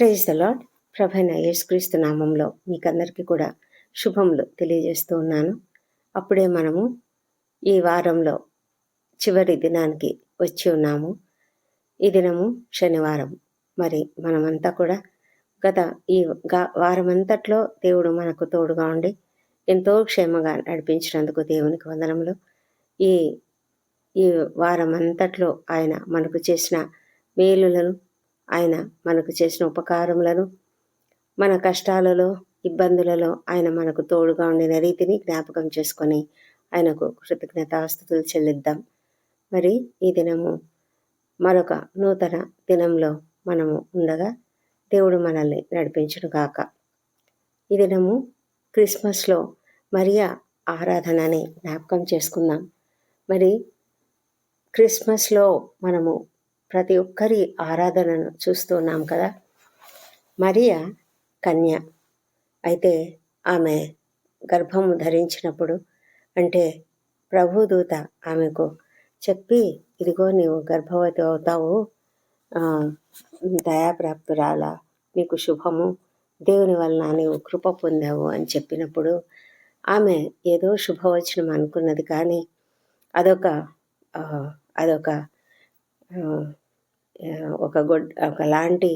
Praise the lord. ప్రభైన యేసుక్రీస్తు నామంలో మీకందరికీ కూడా శుభములు తెలియజేస్తూ ఉన్నాను. అప్పుడే మనము ఈ వారంలో చివరి దినానికి వచ్చి ఉన్నాము. ఈ దినము శనివారం. మరి మనమంతా కూడా గత ఈ వారమంతట్లో దేవుడు మనకు తోడుగా ఉండి ఎంతో క్షేమంగా నడిపించినందుకు దేవునికి వందనములు. ఈ ఈ వారమంతట్లో ఆయన మనకు చేసిన మేలులను, ఆయన మనకు చేసిన ఉపకారములను, మన కష్టాలలో ఇబ్బందులలో ఆయన మనకు తోడుగా ఉండిన రీతిని జ్ఞాపకం చేసుకొని ఆయనకు కృతజ్ఞతాస్తుతులు చెల్లిద్దాం. మరి ఈ దినము మరొక నూతన దినంలో మనము ఉండగా దేవుడు మనల్ని నడిపించును గాక. ఈ దినము క్రిస్మస్లో మరియా ఆరాధనని జ్ఞాపకం చేసుకుందాం. మరి క్రిస్మస్లో మనము ప్రతి ఒక్కరి ఆరాధనను చూస్తున్నాం కదా. మరియా కన్య అయితే ఆమె గర్భము ధరించినప్పుడు అంటే ప్రభుదూత ఆమెకు చెప్పి, ఇదిగో నీవు గర్భవతి అవుతావు, దయాప్రాప్తురాల, నీకు శుభము, దేవుని వలన నీవు కృప పొందావు అని చెప్పినప్పుడు ఆమె ఏదో శుభవచనం అనుకున్నది, కానీ అదొక ఒకలాంటి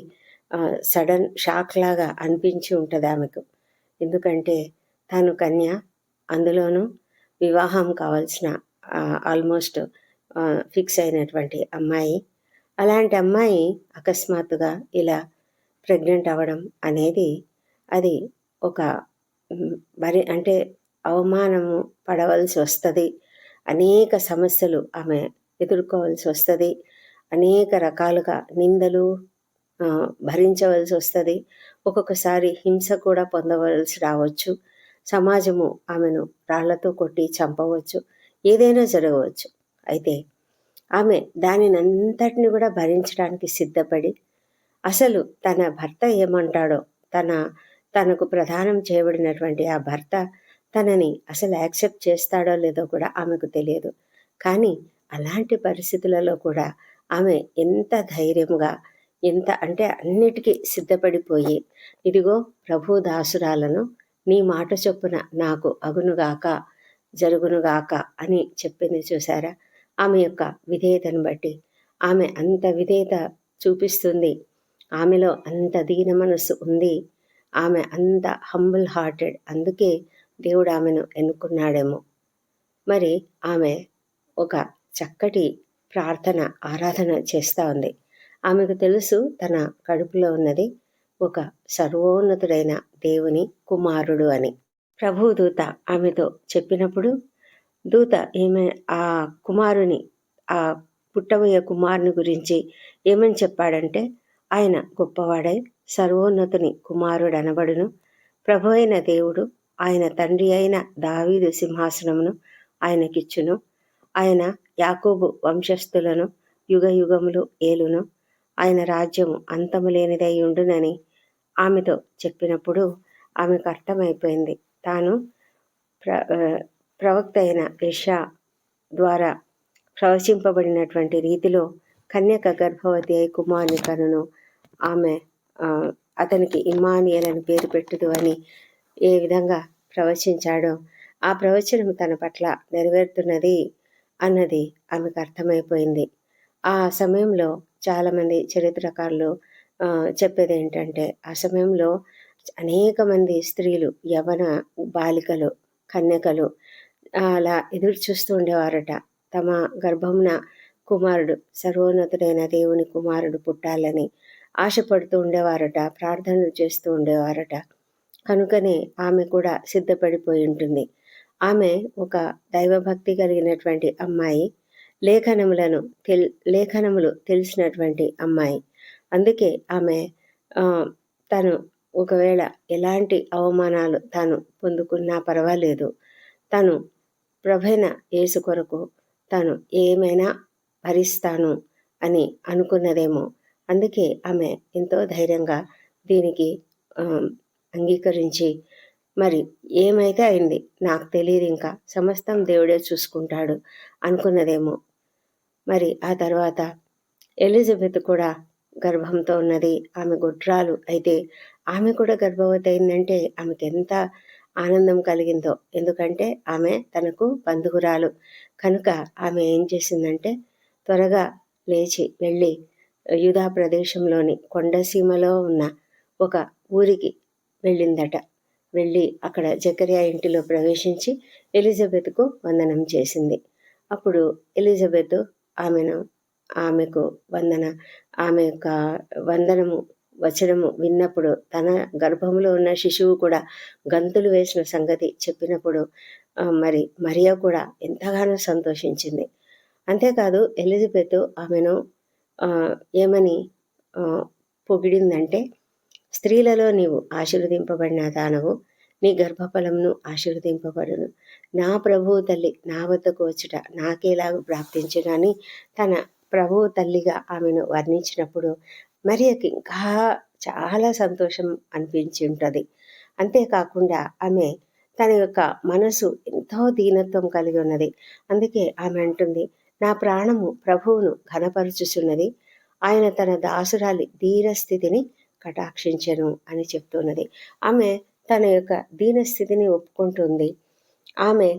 సడన్ షాక్ లాగా అనిపించి ఉంటుంది ఆమెకు. ఎందుకంటే తాను కన్య, అందులోనూ వివాహం కావాల్సిన ఆల్మోస్ట్ ఫిక్స్ అయినటువంటి అమ్మాయి. అలాంటి అమ్మాయి అకస్మాత్తుగా ఇలా ప్రెగ్నెంట్ అవ్వడం అనేది అది ఒక అంటే అవమానము పడవలసి వస్తుంది, అనేక సమస్యలు ఆమె ఎదుర్కోవాల్సి వస్తుంది, అనేక రకాలుగా నిందలు భరించవలసి వస్తుంది, ఒక్కొక్కసారి హింస కూడా పొందవలసి రావచ్చు, సమాజము ఆమెను రాళ్లతో కొట్టి చంపవచ్చు, ఏదైనా జరగవచ్చు. అయితే ఆమె దానినంతటిని కూడా భరించడానికి సిద్ధపడి, అసలు తన భర్త ఏమంటాడో, తనకు ప్రదానం చేయబడినటువంటి ఆ భర్త తనని అసలు యాక్సెప్ట్ చేస్తాడో లేదో కూడా ఆమెకు తెలియదు. కానీ అలాంటి పరిస్థితులలో కూడా ఆమె ఎంత ధైర్యంగా, ఎంత అంటే అన్నిటికీ సిద్ధపడిపోయి, ఇదిగో ప్రభు దాసురాలను, నీ మాట చొప్పున నాకు అగునుగాక, జరుగునుగాక అని చెప్పింది. చూసారా, ఆమె యొక్క విధేయతను బట్టి ఆమె అంత విధేయత చూపిస్తుంది, ఆమెలో అంత దీన మనస్సు ఉంది, ఆమె అంత హంబుల్ హార్టెడ్. అందుకే దేవుడు ఆమెను ఎన్నుకున్నాడేమో. మరి ఆమె ఒక చక్కటి ప్రార్థన, ఆరాధన చేస్తూ ఉంది. ఆమెకు తెలుసు తన కడుపులో ఉన్నది ఒక సర్వోన్నతుడైన దేవుని కుమారుడు అని. ప్రభు దూత ఆమెతో చెప్పినప్పుడు దూత ఆ కుమారుని, ఆ పుట్టబోయే కుమారుని గురించి ఏమని చెప్పాడంటే, ఆయన గొప్పవాడై సర్వోన్నతుని కుమారుడు అనబడును, ప్రభు అయిన దేవుడు ఆయన తండ్రి అయిన దావీదు సింహాసనమును ఆయనకిచ్చును, ఆయన యాకోబు వంశస్థులను యుగ యుగములు ఏలును, ఆయన రాజ్యము అంతము లేనిదై ఉండునని ఆమెతో చెప్పినప్పుడు ఆమెకు అర్థమైపోయింది, తాను ప్రవక్త అయిన యెషయా ద్వారా ప్రవచింపబడినటువంటి రీతిలో కన్యక గర్భవతి అయి కుమారుని కనును, ఆమె అతనికి ఇమ్మానుయేల్ అని పేరు పెట్టుదు అని ఏ విధంగా ప్రవచించాడో ఆ ప్రవచనం తన పట్ల నెరవేరుతున్నది అన్నది ఆమెకు అర్థమైపోయింది. ఆ సమయంలో చాలామంది చరిత్రకారులు చెప్పేది ఏంటంటే, ఆ సమయంలో అనేక మంది స్త్రీలు, యవన బాలికలు, కన్యకలు అలా ఎదురు చూస్తూ ఉండేవారట. తమ గర్భమున కుమారుడు, సర్వోన్నతుడైన దేవుని కుమారుడు పుట్టాలని ఆశపడుతూ ఉండేవారట, ప్రార్థనలు చేస్తూ ఉండేవారట. కనుకనే ఆమె కూడా సిద్ధపడిపోయి ఉంటుంది. ఆమె ఒక దైవభక్తి కలిగినటువంటి అమ్మాయి, లేఖనములు తెలిసినటువంటి అమ్మాయి. అందుకే ఆమె తను ఒకవేళ ఎలాంటి అవమానాలు తాను పొందుకున్నా పర్వాలేదు, తను ప్రభైన యేసు కొరకు తాను ఏమైనా భరిస్తాను అని అనుకున్నదేమో. అందుకే ఆమె ఎంతో ధైర్యంగా దీనికి అంగీకరించి, మరి ఏమైతే అయింది నాకు తెలియదు, ఇంకా సమస్తం దేవుడే చూసుకుంటాడు అనుకున్నదేమో. మరి ఆ తర్వాత ఎలిజబెత్ కూడా గర్భంతో ఉన్నది. ఆమె గొడ్రాలు. అయితే ఆమె కూడా గర్భవతి అయిందంటే ఆమెకెంత ఆనందం కలిగిందో. ఎందుకంటే ఆమె తనకు బంధువురాలు. కనుక ఆమె ఏం చేసిందంటే త్వరగా లేచి వెళ్ళి యూదా ప్రదేశంలోని కొండసీమలో ఉన్న ఒక ఊరికి వెళ్ళిందట. వెళ్ళి అక్కడ జకర్యా ఇంటిలో ప్రవేశించి ఎలిజబెత్‌కు వందనం చేసింది. అప్పుడు ఎలిజబెత్ ఆమెకు ఆమె యొక్క వందనము వచనము విన్నప్పుడు తన గర్భంలో ఉన్న శిశువు కూడా గంతులు వేసిన సంగతి చెప్పినప్పుడు మరి మరియ కూడా ఎంతగానో సంతోషించింది. అంతేకాదు ఎలిజబెత్ ఆమెను ఏమని పొగిడిందంటే, స్త్రీలలో నీవు ఆశీర్వదింపబడిన దానవు, నీ గర్భఫలమును ఆశీర్వదింపబడును. నా ప్రభువు తల్లి నా వద్దకు వచ్చుట నాకేలాగు ప్రాప్తించును అని తన ప్రభువు తల్లిగా ఆమెను వర్ణించినప్పుడు మరియకి ఇంకా చాలా సంతోషం అనిపించి ఉంటుంది. అంతేకాకుండా ఆమె తన యొక్క మనసు ఎంతో దీనత్వం కలిగి ఉన్నది. అందుకే ఆమె అంటుంది, నా ప్రాణము ప్రభువును ఘనపరుచుచున్నది, ఆయన తన దాసురాలి దీనస్థితిని కటాక్షించెను అని చెప్తున్నది. ఆమె తన యొక్క దీనస్థితిని ఒప్పుకుంటుంది. ఆమె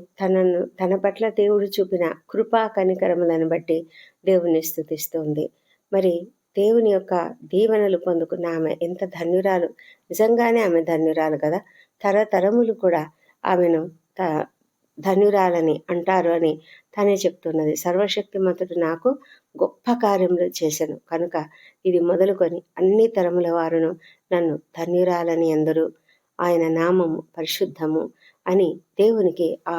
తన పట్ల దేవుడు చూపిన కృపా కనికరములను బట్టి దేవుని స్తుతిస్తుంది. మరి దేవుని యొక్క దీవెనలు పొందుకున్న ఆమె ఎంత ధన్యురాలు. నిజంగానే ఆమె ధన్యురాలు కదా. తరతరములు కూడా ఆమెను ధన్యురాలని అంటారు అని తనే చెప్తున్నది. సర్వశక్తిమంతుడు నాకు గొప్ప కార్యములు చేశాను కనుక ఇది మొదలుకొని అన్ని తరముల వారును నన్ను ధన్యురాలని అందరూ, ఆయన నామము పరిశుద్ధము అని దేవునికి ఆ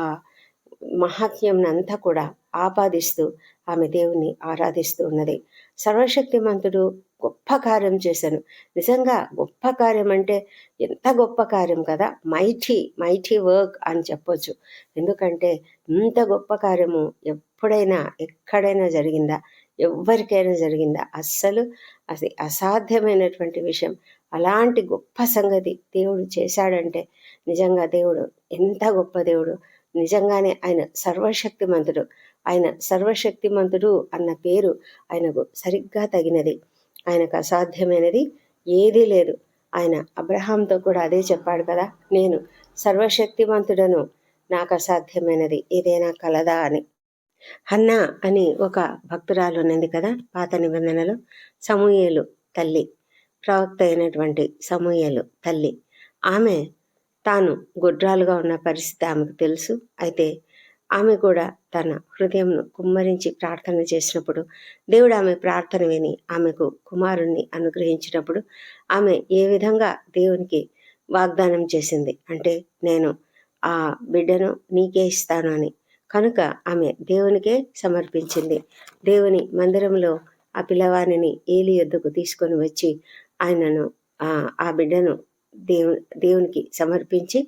మహాత్మ్యంనంతా కూడా ఆపాదిస్తూ ఆమె దేవుని ఆరాధిస్తూ ఉన్నది. సర్వశక్తిమంతుడు గొప్ప కార్యం చేశాను. నిజంగా గొప్ప కార్యం అంటే ఎంత గొప్ప కార్యం కదా. మైటీ వర్క్ అని చెప్పొచ్చు. ఎందుకంటే ఇంత గొప్ప కార్యము ఎప్పుడైనా ఎక్కడైనా జరిగిందా? ఎవ్వరికైనా జరిగిందా? అది అసాధ్యమైనటువంటి విషయం. అలాంటి గొప్ప సంగతి దేవుడు చేశాడంటే నిజంగా దేవుడు ఎంత గొప్ప దేవుడు. నిజంగానే ఆయన సర్వశక్తిమంతుడు. ఆయన సర్వశక్తిమంతుడు అన్న పేరు ఆయనకు సరిగ్గా తగినది. ఆయనకు అసాధ్యమైనది ఏదీ లేదు. ఆయన అబ్రహాంతో కూడా అదే చెప్పాడు కదా, నేను సర్వశక్తిమంతుడను, నాకు అసాధ్యమైనది ఏదైనా కలదా అని. హన్నా అని ఒక భక్తురాలు ఉన్నది కదా పాత నిబంధనలో. సమూయేలు తల్లి, ప్రవక్త అయినటువంటి సమూయేలు తల్లి. ఆమె తాను గొడ్రాలుగా ఉన్న పరిస్థితి ఆమెకు తెలుసు. అయితే ఆమె కూడా తన హృదయంను కుమ్మరించి ప్రార్థన చేసినప్పుడు దేవుడు ఆమె ప్రార్థన విని ఆమెకు కుమారుణ్ణి అనుగ్రహించినప్పుడు ఆమె ఏ విధంగా దేవునికి వాగ్దానం చేసింది అంటే, నేను ఆ బిడ్డను నీకే ఇస్తాను అని. కనుక ఆమె దేవునికే సమర్పించింది. దేవుని మందిరంలో ఆ పిల్లవానిని ఏలి యొద్దకు తీసుకొని వచ్చి ఆయనను ఆ బిడ్డను దేవునికి సమర్పించి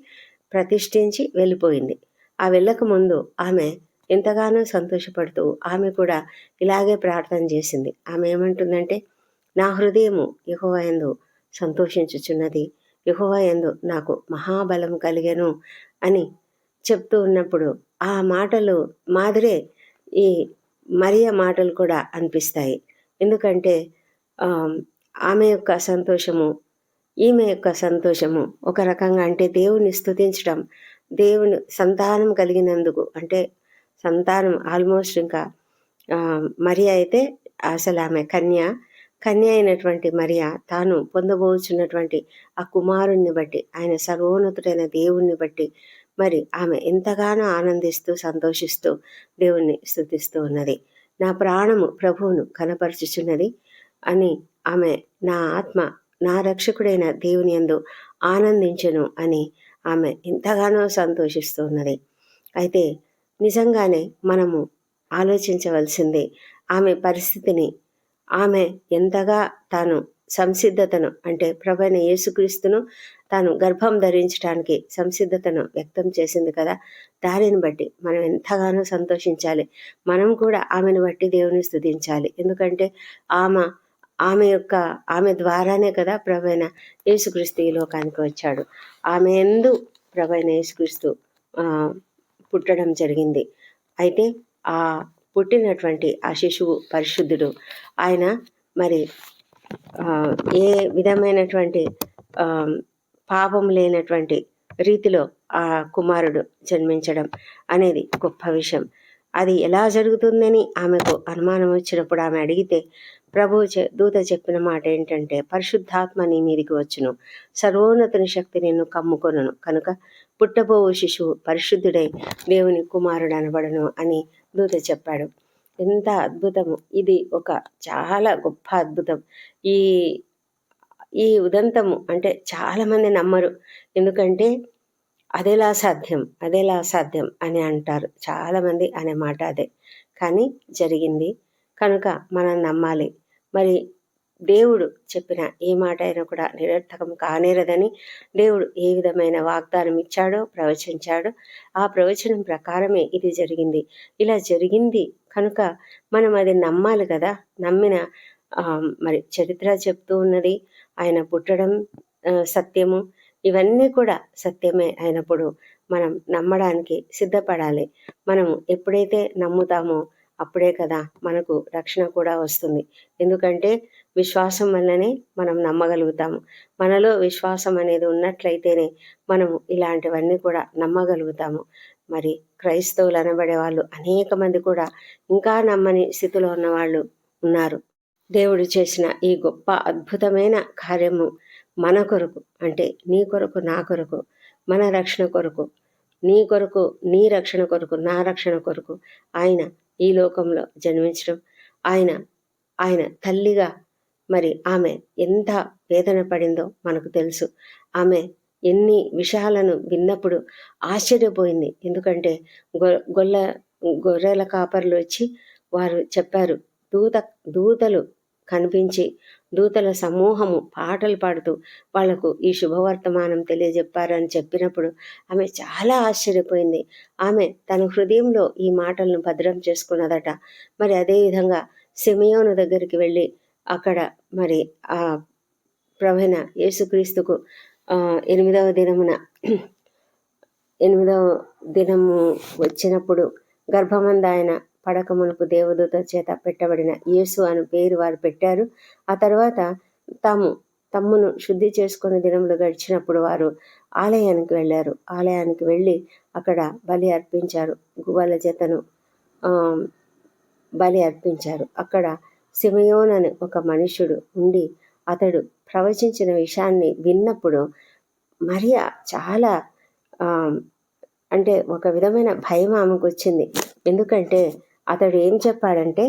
ప్రతిష్ఠించి వెళ్ళిపోయింది. ఆ వెళ్ళక ముందు ఆమె ఎంతగానో సంతోషపడుతూ ఆమె కూడా ఇలాగే ప్రార్థన చేసింది. ఆమె ఏమంటుందంటే, నా హృదయము యెహోవా యందు సంతోషించుచున్నది, యెహోవా యందు నాకు మహాబలం కలిగెను అని చెప్తూ ఉన్నప్పుడు ఆ మాటలు మాదిరే ఈ మరియ మాటలు కూడా అనిపిస్తాయి. ఎందుకంటే ఆమె యొక్క సంతోషము, ఈమె యొక్క సంతోషము ఒక రకంగా అంటే దేవుని స్తుతించడం, దేవుని సంతానం కలిగినందుకు. అంటే సంతానం ఆల్మోస్ట్ ఇంకా మరియ అయితే అసలు ఆమె కన్య అయినటువంటి మరియ తాను పొందబోచున్నటువంటి ఆ కుమారుణ్ణి బట్టి, ఆయన సర్వోన్నతుడైన దేవుణ్ణి బట్టి మరి ఆమె ఎంతగానో ఆనందిస్తూ సంతోషిస్తూ దేవుణ్ణి స్తుతిస్తూ ఉన్నది. నా ప్రాణము ప్రభువును కనపరచుచున్నది అని ఆమె, నా ఆత్మ నా రక్షకుడైన దేవుని యందు ఆనందించెను అని ఆమె ఎంతగానో సంతోషిస్తూ ఉన్నది. అయితే నిజంగానే మనము ఆలోచించవలసింది ఆమె పరిస్థితిని. ఆమె ఎంతగా తాను సంసిద్ధతను అంటే ప్రభువైన యేసుక్రీస్తును తాను గర్భం ధరించడానికి సంసిద్ధతను వ్యక్తం చేసింది కదా. దానిని బట్టి మనం ఎంతగానో సంతోషించాలి. మనం కూడా ఆమెను బట్టి దేవుని స్తుతించాలి. ఎందుకంటే ఆమె ద్వారానే కదా ప్రభువైన యేసుక్రీస్తు ఈ లోకానికి వచ్చాడు. ఆమె యందు ప్రభువైన యేసుక్రీస్తు పుట్టడం జరిగింది. అయితే ఆ పుట్టినటువంటి ఆ శిశువు పరిశుద్ధుడు. ఆయన మరి ఏ విధమైనటువంటి పాపం లేనటువంటి రీతిలో ఆ కుమారుడు జన్మించడం అనేది గొప్ప విషయం. అది ఎలా జరుగుతుందని ఆమెకు అనుమానం వచ్చినప్పుడు ఆమె అడిగితే దూత చెప్పిన మాట ఏంటంటే, పరిశుద్ధాత్మ నీ మీదికి వచ్చును, సర్వోన్నతుని శక్తి నిన్ను కమ్ముకొనును, కనుక పుట్టబోవు శిశువు పరిశుద్ధుడై దేవుని కుమారుడు అనబడను అని దూత చెప్పాడు. ఎంత అద్భుతము! ఇది ఒక చాలా గొప్ప అద్భుతం. ఈ ఈ ఉదంతము అంటే చాలామంది నమ్మరు. ఎందుకంటే అదెలా సాధ్యం అని అంటారు చాలామంది. అనే మాట అదే. కానీ జరిగింది కనుక మనం నమ్మాలి. మరి దేవుడు చెప్పిన ఏ మాట అయినా కూడా నిరర్థకం కానేరదని దేవుడు ఏ విధమైన వాగ్దానం ఇచ్చాడో, ప్రవచించాడో, ఆ ప్రవచనం ప్రకారమే ఇది జరిగింది. ఇలా జరిగింది కనుక మనం అది నమ్మాలి కదా. నమ్మిన మరి చరిత్ర చెప్తూ ఉన్నది ఆయన పుట్టడం సత్యము, ఇవన్నీ కూడా సత్యమే అయినప్పుడు మనం నమ్మడానికి సిద్ధపడాలి. మనము ఎప్పుడైతే నమ్ముతామో అప్పుడే కదా మనకు రక్షణ కూడా వస్తుంది. ఎందుకంటే విశ్వాసం వల్లనే మనం నమ్మగలుగుతాము. మనలో విశ్వాసం అనేది ఉన్నట్లయితేనే మనము ఇలాంటివన్నీ కూడా నమ్మగలుగుతాము. మరి క్రైస్తవులు అనబడే వాళ్ళు అనేక మంది కూడా ఇంకా నమ్మని స్థితిలో ఉన్నవాళ్ళు ఉన్నారు. దేవుడు చేసిన ఈ గొప్ప అద్భుతమైన కార్యము మన కొరకు, అంటే నీ కొరకు, నా కొరకు, మన రక్షణ కొరకు, నీ కొరకు, నీ రక్షణ కొరకు, నా రక్షణ కొరకు ఆయన ఈ లోకంలో జన్మించడం, ఆయన తల్లిగా మరి ఆమె ఎంత వేదన పడిందో మనకు తెలుసు. ఆమె ఎన్ని విషయాలను విన్నప్పుడు ఆశ్చర్యపోయింది. ఎందుకంటే గొర్రెల కాపర్లు వచ్చి వారు చెప్పారు, దూతలు కనిపించి దూతల సమూహము పాటలు పాడుతూ వాళ్లకు ఈ శుభవర్తమానం తెలియజెప్పారని చెప్పినప్పుడు ఆమె చాలా ఆశ్చర్యపోయింది. ఆమె తన హృదయంలో ఈ మాటలను భద్రం చేసుకున్నదట. మరి అదేవిధంగా సిమియోను దగ్గరికి వెళ్ళి అక్కడ మరి ఆ ప్రభువైన యేసుక్రీస్తుకు 8వ దినము వచ్చినప్పుడు గర్భమందు ఆయన పడక మునుపు దేవదూత చేత పెట్టబడిన యేసు అని పేరు వారు పెట్టారు. ఆ తర్వాత తమ్మును శుద్ధి చేసుకునే దినములు గడిచినప్పుడు వారు ఆలయానికి వెళ్ళారు. ఆలయానికి వెళ్ళి అక్కడ బలి అర్పించారు, గువ్వల జతను బలి అర్పించారు. అక్కడ సిమియోన్ అని ఒక మనుష్యుడు ఉండి అతడు ప్రవచించిన విషయాన్ని విన్నప్పుడు మరియా చాలా అంటే ఒక విధమైన భయం ఆమెకు వచ్చింది. ఎందుకంటే అతడు ఏం చెప్పాడంటే,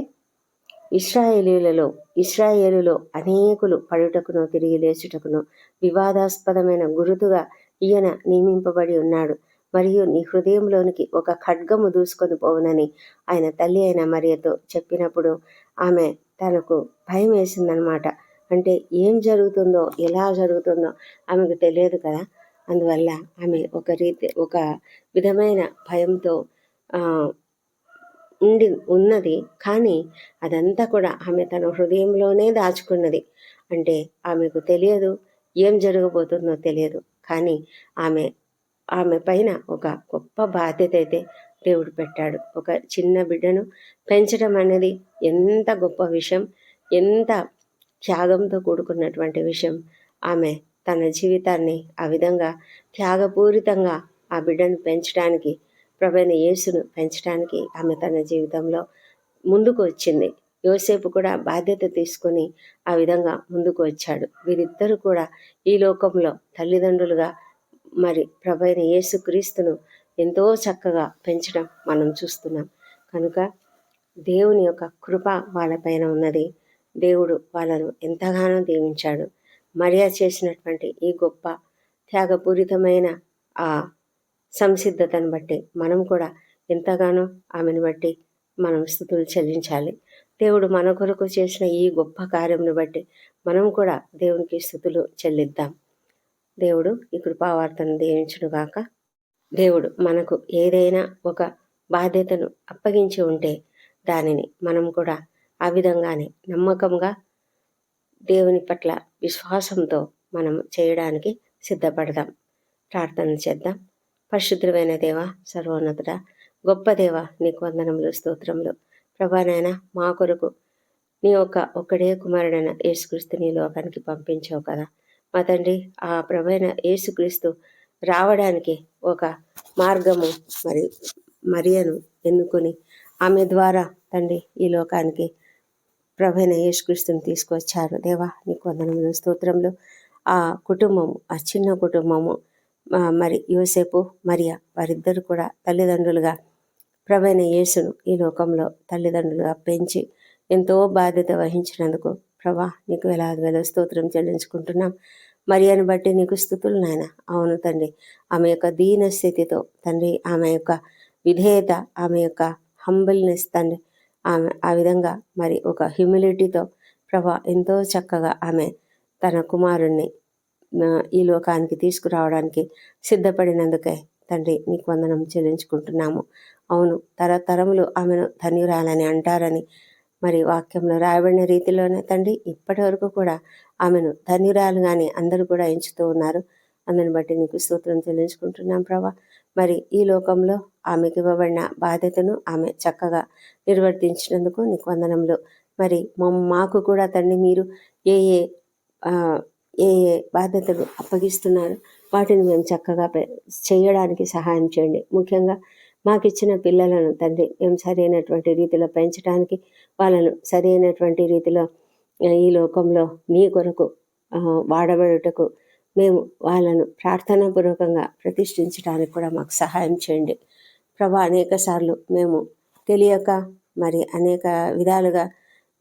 ఇశ్రాయేలులో అనేకులు పడుటకును తిరిగి లేచుటకును వివాదాస్పదమైన గురుతుగా ఈయన నియమింపబడి ఉన్నాడు. మరియు నీ హృదయంలోనికి ఒక ఖడ్గము దూసుకొని పోవునని ఆయన తల్లి అయిన మరియతో చెప్పినప్పుడు ఆమె తనకు భయం వేసిందనమాట. అంటే ఏం జరుగుతుందో, ఎలా జరుగుతుందో ఆమెకు తెలియదు కదా. అందువల్ల ఆమె ఒక విధమైన భయంతో ఉన్నది. కానీ అదంతా కూడా ఆమె తన హృదయంలోనే దాచుకున్నది. అంటే ఆమెకు తెలియదు, ఏం జరగబోతుందో తెలియదు. కానీ ఆమె పైన ఒక గొప్ప బాధ్యత అయితే దేవుడు పెట్టాడు. ఒక చిన్న బిడ్డను పెంచడం అనేది ఎంత గొప్ప విషయం, ఎంత త్యాగంతో కూడుకున్నటువంటి విషయం. ఆమె తన జీవితాన్ని ఆ విధంగా త్యాగపూరితంగా ఆ బిడ్డను పెంచడానికి, ప్రభువైన యేసును పెంచడానికి ఆమె తన జీవితంలో ముందుకు వచ్చింది. యోసేపు కూడా బాధ్యత తీసుకొని ఆ విధంగా ముందుకు వచ్చాడు. వీరిద్దరూ కూడా ఈ లోకంలో తల్లిదండ్రులుగా మరి ప్రభువైన యేసుక్రీస్తును ఎంతో చక్కగా పెంచడం మనం చూస్తున్నాం. కనుక దేవుని యొక్క కృప వాళ్ళపైన ఉన్నది. దేవుడు వాళ్ళను ఎంతగానో దీవించాడు. మరియా చేసినటువంటి ఈ గొప్ప త్యాగపూరితమైన ఆ సంసిద్ధతను బట్టి మనం కూడా ఎంతగానో ఆమెను బట్టి మనం స్తుతులు చెల్లించాలి. దేవుడు మన కొరకు చేసిన ఈ గొప్ప కార్యమును బట్టి మనం కూడా దేవునికి స్తుతులు చెల్లిద్దాం. దేవుడు ఈ కృపావార్తను దీవించునుగాక. దేవుడు మనకు ఏదైనా ఒక బాధ్యతను అప్పగించి ఉంటే దానిని మనం కూడా ఆ విధంగానే నమ్మకంగా దేవుని పట్ల విశ్వాసంతో మనం చేయడానికి సిద్ధపడదాం. ప్రార్థన చేద్దాం. పరిశుద్ధమైన దేవ, సర్వోన్నతుడా, గొప్ప దేవ, నీకు వందనములు, స్తోత్రములు. ప్రభా నాయన, మా కొరకు నీ యొక్క ఒక్కడే కుమారుడైన యేసుక్రీస్తుని ఈ లోకానికి పంపించావు కదా! మా తండ్రి, ఆ ప్రభైన యేసుక్రీస్తు రావడానికి ఒక మార్గము మరి మరియను ఎన్నుకొని ఆమె ద్వారా తండ్రి ఈ లోకానికి ప్రభైన యేసుక్రీస్తుని తీసుకొచ్చారు. దేవా నీకు వందనములు, స్తోత్రములు. ఆ కుటుంబము, ఆ చిన్న కుటుంబము, మరి యోసేపు మరియ వారిద్దరు కూడా తల్లిదండ్రులుగా ప్రభైన యేసును ఈ లోకంలో తల్లిదండ్రులుగా పెంచి ఎంతో బాధ్యత వహించినందుకు ప్రభా నీకు వేలాది వేల స్తోత్రం చెల్లించుకుంటున్నాం. మరియను బట్టి నీకు స్తుతులు నాయన. అవును తండ్రి, ఆమె యొక్క దీన స్థితితో తండ్రి, ఆమె యొక్క విధేయత, ఆమె యొక్క హంబుల్నెస్ తండ్రి, ఆమె ఆ విధంగా మరి ఒక హ్యూమిలిటీతో ప్రభా ఎంతో చక్కగా ఆమె తన కుమారుణ్ణి ఈ లోకానికి తీసుకురావడానికి సిద్ధపడినందుకే తండ్రి నీకు వందనం చెల్లించుకుంటున్నాము. అవును, తరతరములు ఆమెను ధన్యురాలని అంటారని మరి వాక్యంలో రాయబడిన రీతిలోనే తండ్రి ఇప్పటి వరకు కూడా ఆమెను ధన్యురాలుగానే అందరూ కూడా ఎంచుతూ ఉన్నారు. అందుని బట్టి నీకు స్తోత్రం చెల్లించుకుంటున్నాం ప్రభా. మరి ఈ లోకంలో ఆమెకి ఇవ్వబడిన బాధ్యతను ఆమె చక్కగా నిర్వర్తించినందుకు నీకు వందనములు. మరి మాకు కూడా తండ్రి మీరు ఏ ఏ ఏ ఏ బాధ్యతలు అప్పగిస్తున్నారు వాటిని మేము చక్కగా చేయడానికి సహాయం చేయండి. ముఖ్యంగా మాకు ఇచ్చిన పిల్లలను తండ్రి మేము సరైనటువంటి రీతిలో పెంచడానికి, వాళ్ళను సరైనటువంటి రీతిలో ఈ లోకంలో నీ కొరకు వాడబడుటకు మేము వాళ్ళను ప్రార్థనాపూర్వకంగా ప్రతిష్ఠించడానికి కూడా మాకు సహాయం చేయండి ప్రభా. అనేక సార్లు మేము తెలియక మరి అనేక విధాలుగా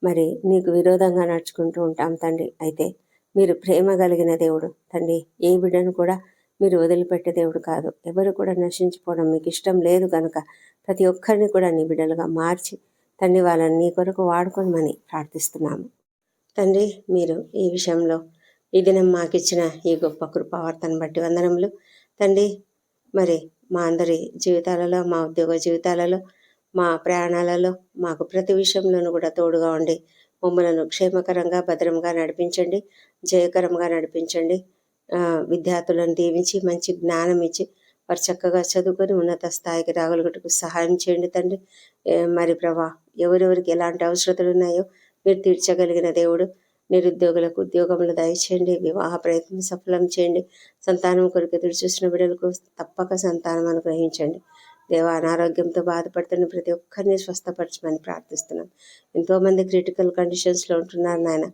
మరి నీకు విరోధంగా నడుచుకుంటూ ఉంటాం తండ్రి. అయితే మీరు ప్రేమ కలిగిన దేవుడు తండ్రి. ఏ బిడ్డను కూడా మీరు వదిలిపెట్టే దేవుడు కాదు. ఎవరు కూడా నశించిపోవడం మీకు ఇష్టం లేదు కనుక ప్రతి ఒక్కరిని కూడా నీ బిడ్డలుగా మార్చి తండ్రి వాళ్ళని నీ కొరకు వాడుకోమని ప్రార్థిస్తున్నాము తండ్రి. మీరు ఈ విషయంలో ఈ దినం మాకిచ్చిన ఈ గొప్ప కృపావార్తను బట్టి వందనములు తండ్రి. మరి మా అందరి జీవితాలలో, మా ఉద్యోగ జీవితాలలో, మా ప్రయాణాలలో మాకు ప్రతి విషయంలోనూ కూడా తోడుగా ఉండి మమ్మలను క్షేమకరంగా భద్రంగా నడిపించండి, జయకరంగా నడిపించండి. విద్యార్థులను దీవించి మంచి జ్ఞానం ఇచ్చి వారు చక్కగా చదువుకొని ఉన్నత స్థాయికి రాగలుగుటకు సహాయం చేయండి తండ్రి. మరి ప్రభా ఎవరెవరికి ఎలాంటి అవసరతలు ఉన్నాయో మీరు తీర్చగలిగిన దేవుడు. నిరుద్యోగులకు ఉద్యోగములు దయచేయండి, వివాహ ప్రయత్నం సఫలం చేయండి, సంతానం కొరకు ఎదురు చూసిన బిడ్డలకు తప్పక సంతానం అనుగ్రహించండి. దేవా అనారోగ్యంతో బాధపడుతున్న ప్రతి ఒక్కరిని స్వస్థపరచమని ప్రార్థిస్తున్నాం. ఎంతోమంది క్రిటికల్ కండిషన్స్లో ఉంటున్నారు నాయన,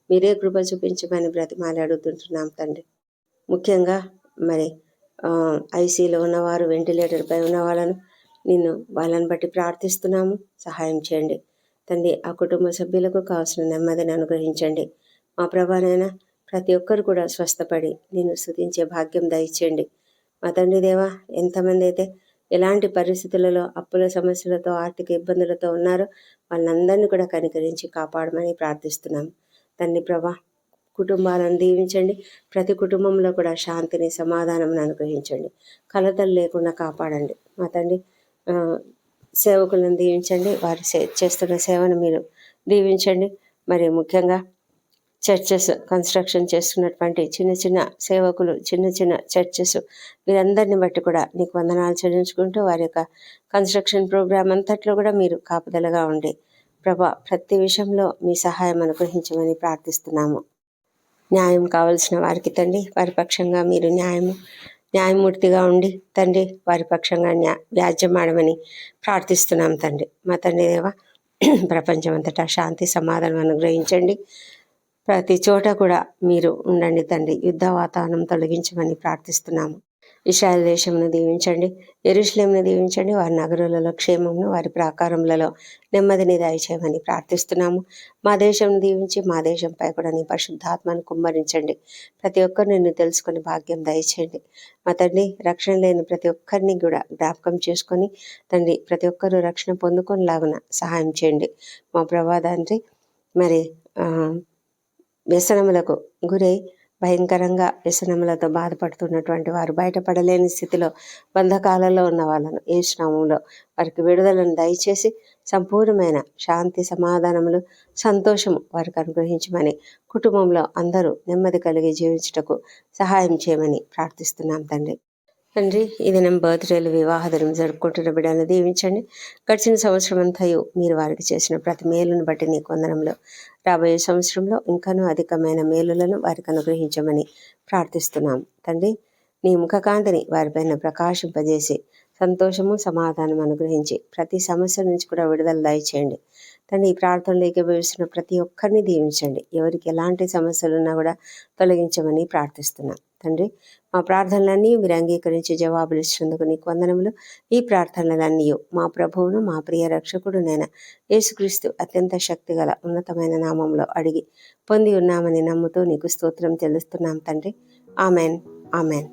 మీరే కృప చూపించమని బ్రతిమాలి అడుగుతుంటున్నాం తండ్రి. ముఖ్యంగా మరి ఐసీలో ఉన్నవారు, వెంటిలేటర్పై ఉన్న వాళ్ళను వాళ్ళని బట్టి ప్రార్థిస్తున్నాము. సహాయం చేయండి తండ్రి. ఆ కుటుంబ సభ్యులకు కావాల్సిన నెమ్మదిని అనుగ్రహించండి. మా ప్రభానైనా ప్రతి ఒక్కరు కూడా స్వస్థపడి నిన్ను స్తుతించే భాగ్యం దయచేయండి. మా తండ్రి దేవా, ఎంతమంది అయితే ఎలాంటి పరిస్థితులలో అప్పుల సమస్యలతో, ఆర్థిక ఇబ్బందులతో ఉన్నారో వాళ్ళందరినీ కూడా కనికరించి కాపాడమని ప్రార్థిస్తున్నాం తండ్రి. ప్రభా కుటుంబాలను దీవించండి. ప్రతి కుటుంబంలో కూడా శాంతిని, సమాధానం అనుగ్రహించండి. కలతలు లేకుండా కాపాడండి మా తండ్రి. సేవకులను దీవించండి, వారు చేస్తున్న సేవను మీరు దీవించండి. మరి ముఖ్యంగా చర్చెస్ కన్స్ట్రక్షన్ చేస్తున్నటువంటి చిన్న చిన్న సేవకులు, చిన్న చిన్న చర్చెస్, వీరందరిని బట్టి కూడా నీకు వందనాలు చెల్లించుకుంటూ వారి యొక్క కన్స్ట్రక్షన్ ప్రోగ్రామ్ అంతట్లో కూడా మీరు కాపుదలగా ఉండి ప్రభా ప్రతి విషయంలో మీ సహాయం అనుగ్రహించమని ప్రార్థిస్తున్నాము. న్యాయం కావలసిన వారికి తండ్రి వారి పక్షంగా మీరు న్యాయమూర్తిగా ఉండి తండ్రి వారి పక్షంగా వ్యాజ్యమాడమని ప్రార్థిస్తున్నాం తండ్రి. మా తండ్రి దేవ, ప్రపంచమంతటా శాంతి సమాధానం అనుగ్రహించండి. ప్రతి చోట కూడా మీరు ఉండండి తండ్రి. యుద్ధ వాతావరణం తొలగించమని ప్రార్థిస్తున్నాము. ఇశ్రాయేల్ దేశంను దీవించండి, యెరూషలేమును దీవించండి. వారి నగరులలో క్షేమమును, వారి ప్రాకారములలో నెమ్మదిని దయచేయమని ప్రార్థిస్తున్నాము. మా దేశంను దీవించి మా దేశంపై కూడా నీ పరిశుద్ధాత్మను కుమ్మరించండి. ప్రతి ఒక్కరు నిన్ను తెలుసుకొని భాగ్యం దయచేయండి. మా తండ్రి, రక్షణ లేని ప్రతి ఒక్కరిని కూడా జ్ఞాపకం చేసుకొని తండ్రి ప్రతి ఒక్కరూ రక్షణ పొందుకొనిలాగున సహాయం చేయండి. మా ప్రభా తండ్రి, మరి వ్యసనములకు గురై భయంకరంగా వ్యసనములతో బాధపడుతున్నటువంటి వారు, బయటపడలేని స్థితిలో బంధకాలలో ఉన్న వాళ్ళను యేసు నామములో వారికి విడుదలను దయచేసి సంపూర్ణమైన శాంతి, సమాధానములు, సంతోషము వారికి అనుగ్రహించమని, కుటుంబంలో అందరూ నెమ్మది కలిగి జీవించుటకు సహాయం చేయమని ప్రార్థిస్తున్నాం తండ్రి. తండ్రి ఈ దినం బర్త్డేలు వివాహదనం జరుపుకుంటున్న బిడ్డలను దీవించండి. గడిచిన సంవత్సరం అంతయు మీరు వారికి చేసిన ప్రతి మేలును బట్టి నీ వందనములు. రాబోయే సంవత్సరంలో ఇంకనూ అధికమైన మేలులను వారికి అనుగ్రహించమని ప్రార్థిస్తున్నాం తండ్రి. నీ ముఖకాంతిని వారిపైన ప్రకాశింపజేసి సంతోషము సమాధానం అనుగ్రహించి ప్రతి సమస్య నుంచి కూడా విడుదల దయచేయండి తండ్రి. ఈ ప్రార్థనలు ఏకీభవిస్తున్న ప్రతి ఒక్కరిని దీవించండి. ఎవరికి ఎలాంటి సమస్యలు ఉన్నా కూడా తొలగించమని ప్రార్థిస్తున్నాం తండ్రి. మా ప్రార్థనలన్నీ మీరు అంగీకరించి జవాబులు ఇచ్చినందుకు నీకు వందనములు. ఈ ప్రార్థనలన్నీ మా ప్రభువును మా ప్రియ రక్షకుడు నేను యేసుక్రీస్తు అత్యంత శక్తిగల ఉన్నతమైన నామంలో అడిగి పొంది ఉన్నామని నమ్ముతూ నీకు స్తోత్రం చెల్లిస్తున్నాం తండ్రి. Amen, amen.